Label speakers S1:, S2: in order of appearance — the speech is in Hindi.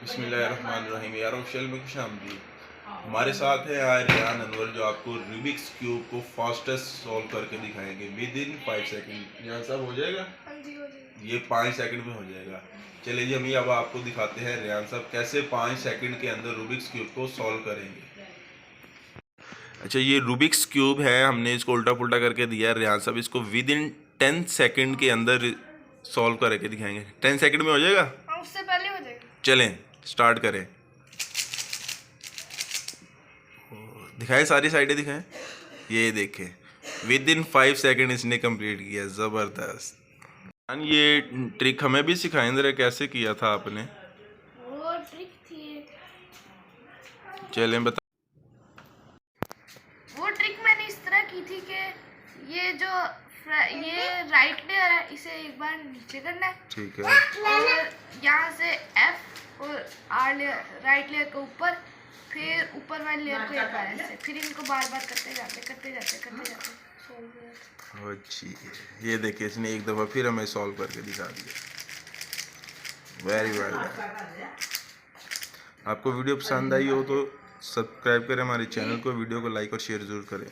S1: बिस्मिल्लाहिर्रहमानिर्रहीम। यार ऑफिशियल में खुशामदीद। हमारे साथ है आज रेहान अनवर जो आपको रूबिक्स क्यूब को फास्टेस्ट सॉल्व करके दिखाएंगे विद इन 5 सेकंड। यहाँ सब हो जाएगा, ये 5 सेकंड में हो जाएगा। चलिए जी, हम अब आपको दिखाते हैं रेहान साहब कैसे 5 सेकंड के अंदर रूबिक्स क्यूब को सॉल्व करेंगे। अच्छा, ये रूबिक्स क्यूब है, हमने इसको उल्टा पुल्टा करके दिया है। रेहान साहब इसको विद इन 10 सेकंड के अंदर सॉल्व करके दिखाएंगे। 10 सेकंड में हो जाएगा,
S2: उससे पहले हो जाएगा।
S1: चलें स्टार्ट करें। दिखाएं, सारी साइडें दिखाएं। ये देखें, विद इन 5 सेकंड इसने कंप्लीट किया। ज़बरदस्त। ये ट्रिक हमें भी सिखाएं जरा, कैसे किया था आपने?
S2: वो ट्रिक थी,
S1: चलें बता।
S2: वो ट्रिक मैंने इस तरह की थी कि ये राइट लेयर है, इसे एक बार नीचे करना है,
S1: ठीक है,
S2: और यहाँ से F और R लेयर, राइट लेयर के ऊपर, फिर ऊपर वाली लेयर को एक बार ऐसे, फिर इनको बार बार करते जाते।
S1: अच्छी। ये देखिए, इसने एक दफ़ा फिर हमें सॉल्व करके दिखा दिया। Very well. आपको वीडियो पसंद आई हो तो सब्सक्राइब करें हमारे चैनल को, वीडियो को लाइक और शेयर ज़रूर करें।